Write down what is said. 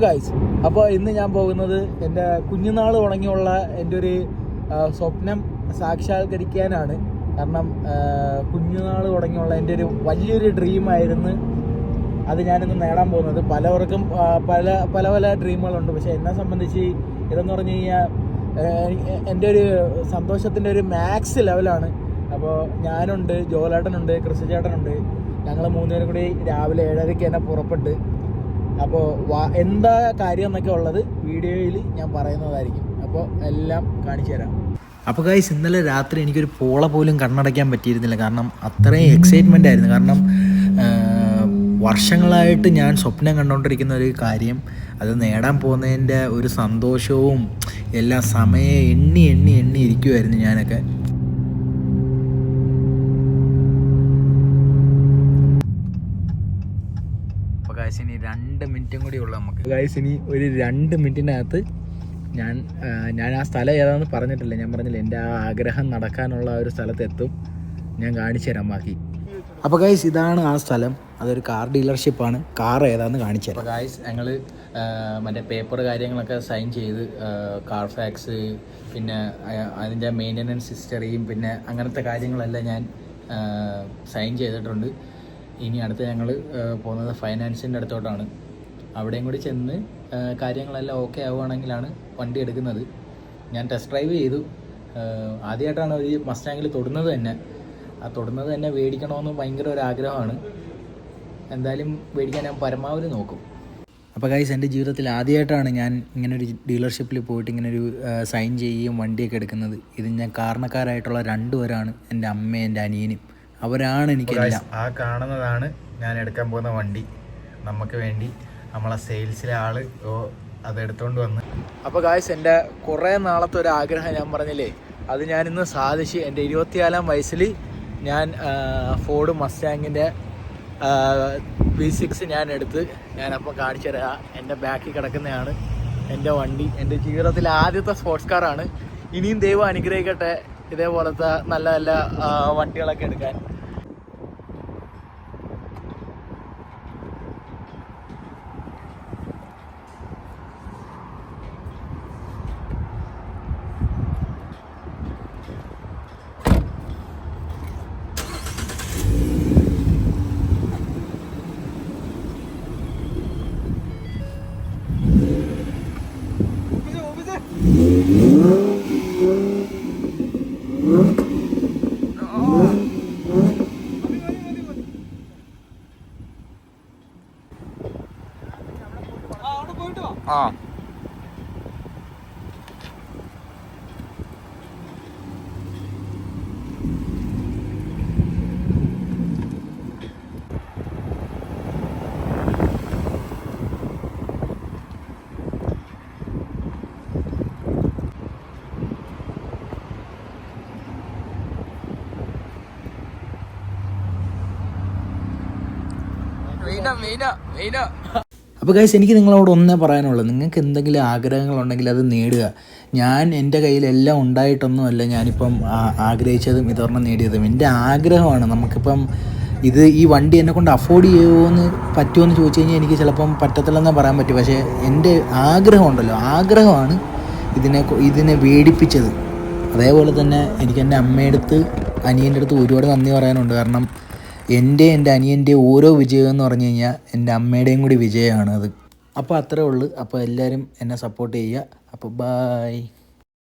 Guys, അപ്പോൾ ഇന്ന് ഞാൻ പോകുന്നത് എൻ്റെ കുഞ്ഞുനാൾ തുടങ്ങിയുള്ള എൻ്റെ ഒരു സ്വപ്നം സാക്ഷാത്കരിക്കാനാണ്. കാരണം കുഞ്ഞുനാൾ തുടങ്ങിയുള്ള എൻ്റെ ഒരു വലിയൊരു ഡ്രീമായിരുന്നു അത് ഞാനിന്ന് നേടാൻ പോകുന്നത്. പലവർക്കും പല പല പല ഡ്രീമുകളുണ്ട്. പക്ഷേ എന്നെ സംബന്ധിച്ച് ഇതെന്ന് പറഞ്ഞു കഴിഞ്ഞാൽ എൻ്റെ ഒരു സന്തോഷത്തിൻ്റെ ഒരു മാക്സ് ലെവലാണ്. അപ്പോൾ ഞാനുണ്ട്, ജോലേട്ടനുണ്ട്, ക്രിസ്തുചേട്ടനുണ്ട്. ഞങ്ങൾ മൂന്നുപേരും കൂടി രാവിലെ 7:30 തന്നെ പുറപ്പെട്ട്. അപ്പോൾ എന്താ കാര്യം എന്നൊക്കെ ഉള്ളത് വീഡിയോയിൽ ഞാൻ പറയുന്നതായിരിക്കും. അപ്പോൾ എല്ലാം കാണിച്ചു തരാം. അപ്പോൾ ഗൈസ്, ഇന്നലെ രാത്രി എനിക്കൊരു പോള പോലും കണ്ണടയ്ക്കാൻ പറ്റിയിരുന്നില്ല. കാരണം അത്രയും എക്സൈറ്റ്മെൻ്റ് ആയിരുന്നു. കാരണം വർഷങ്ങളായിട്ട് ഞാൻ സ്വപ്നം കണ്ടുകൊണ്ടിരിക്കുന്ന ഒരു കാര്യം, അത് നേടാൻ പോകുന്നതിൻ്റെ ഒരു സന്തോഷവും എല്ലാം സമയം എണ്ണി എണ്ണി എണ്ണി ഇരിക്കുമായിരുന്നു ഞാനൊക്കെ. അപ്പോൾ ഗൈസ്, ഇനി 2 മിനിറ്റും കൂടി ഉള്ളു നമുക്ക്. ഗൈസ്, ഇനി ഒരു 2 മിനിറ്റിനകത്ത് ഞാൻ ആ സ്ഥലം ഏതാണെന്ന് പറഞ്ഞിട്ടില്ല. ഞാൻ പറഞ്ഞില്ല, എൻ്റെ ആ ആഗ്രഹം നടക്കാനുള്ള ഒരു സ്ഥലത്തെത്തും. ഞാൻ കാണിച്ചു തരാം ബാക്കി. അപ്പോൾ ഗൈസ്, ഇതാണ് ആ സ്ഥലം. അതൊരു കാർ ഡീലർഷിപ്പാണ്. കാർ ഏതാണെന്ന് കാണിച്ചു തരാം. അപ്പോൾ ഗൈസ്, ഞങ്ങൾ മറ്റേ പേപ്പർ കാര്യങ്ങളൊക്കെ സൈൻ ചെയ്ത് കാർ ഫാക്സ്, പിന്നെ അതിൻ്റെ മെയിൻ്റനൻസ് ഹിസ്റ്ററിയും പിന്നെ അങ്ങനത്തെ കാര്യങ്ങളെല്ലാം ഞാൻ സൈൻ ചെയ്തിട്ടുണ്ട്. ഇനി അടുത്ത് ഞങ്ങൾ പോകുന്നത് ഫൈനാൻസിൻ്റെ അടുത്തോട്ടാണ്. അവിടെയും കൂടി ചെന്ന് കാര്യങ്ങളെല്ലാം ഓക്കെ ആവുകയാണെങ്കിലാണ് വണ്ടി എടുക്കുന്നത്. ഞാൻ ടെസ്റ്റ് ഡ്രൈവ് ചെയ്തു. ആദ്യമായിട്ടാണ് ഒരു മസ്റ്റാങ്ങിൽ തൊടുന്നത് തന്നെ. ആ തൊടുന്നത് തന്നെ മേടിക്കണമെന്ന് ഭയങ്കര ഒരു ആഗ്രഹമാണ്. എന്തായാലും മേടിക്കാൻ ഞാൻ പരമാവധി നോക്കും. അപ്പോൾ ഗൈസ്, എൻ്റെ ജീവിതത്തിൽ ആദ്യമായിട്ടാണ് ഞാൻ ഇങ്ങനൊരു ഡീലർഷിപ്പിൽ പോയിട്ട് ഇങ്ങനൊരു സൈൻ ചെയ്യുകയും വണ്ടിയൊക്കെ എടുക്കുന്നത്. ഇത് ഞാൻ കാരണക്കാരായിട്ടുള്ള 2 പേരാണ്, എൻ്റെ അമ്മയും എൻ്റെ അനിയനും. അവരാണ് എനിക്കെല്ലാം. ആ കാണുന്നതാണ് ഞാൻ എടുക്കാൻ പോകുന്ന വണ്ടി. നമുക്ക് വേണ്ടി നമ്മളെ സെയിൽസിലെ ആൾ അതെടുത്തുകൊണ്ട് വന്ന്. അപ്പോൾ ഗായ്സ്, എൻ്റെ കുറേ നാളത്തെ ഒരു ആഗ്രഹം ഞാൻ പറഞ്ഞില്ലേ, അത് ഞാനിന്ന് സാധിച്ച്. എൻ്റെ 24-ാം വയസ്സിൽ ഞാൻ ഫോർഡ് മസ്റ്റാങ്ങിൻ്റെ V6 ഞാൻ എടുത്ത്. ഞാനപ്പോൾ കാണിച്ചു തരാം. എൻ്റെ ബാക്കിൽ കിടക്കുന്നതാണ് എൻ്റെ വണ്ടി. എൻ്റെ ജീവിതത്തിലെ ആദ്യത്തെ സ്പോർട്സ് കാറാണ്. ഇനിയും ദൈവം അനുഗ്രഹിക്കട്ടെ ഇതേപോലത്തെ നല്ല നല്ല വണ്ടികളൊക്കെ എടുക്കാൻ. ആ അപ്പോൾ ഗൈസ്, എനിക്ക് നിങ്ങളോട് ഒന്നേ പറയാനുള്ളൂ. നിങ്ങൾക്ക് എന്തെങ്കിലും ആഗ്രഹങ്ങളുണ്ടെങ്കിൽ അത് നേടുക. ഞാൻ എൻ്റെ കയ്യിലെല്ലാം ഉണ്ടായിട്ടൊന്നുമല്ല ഞാനിപ്പം ആഗ്രഹിച്ചതും ഇതൊരെണ്ണം നേടിയതും. എൻ്റെ ആഗ്രഹമാണ്. നമുക്കിപ്പം ഈ വണ്ടി എന്നെ കൊണ്ട് അഫോർഡ് പറ്റുമോ ചോദിച്ചു കഴിഞ്ഞാൽ എനിക്ക് ചിലപ്പം പറ്റത്തില്ലെന്നേ പറയാൻ പറ്റും. പക്ഷേ എൻ്റെ ആഗ്രഹമുണ്ടല്ലോ, ആഗ്രഹമാണ് ഇതിനെ വേടിപ്പിച്ചത്. അതേപോലെ തന്നെ എനിക്ക് എൻ്റെ അമ്മയടുത്ത്, അനിയൻ്റെ അടുത്ത് ഒരുപാട് നന്ദി പറയാനുണ്ട്. കാരണം എൻ്റെ അനിയൻ്റെ ഓരോ വിജയം എന്ന് പറഞ്ഞു കഴിഞ്ഞാൽ എൻ്റെ അമ്മയുടെയും കൂടി വിജയമാണ് അത്. അപ്പോൾ അത്രേ ഉള്ളൂ. അപ്പോൾ എല്ലാവരും എന്നെ സപ്പോർട്ട് ചെയ്യുക. അപ്പോൾ ബായ്.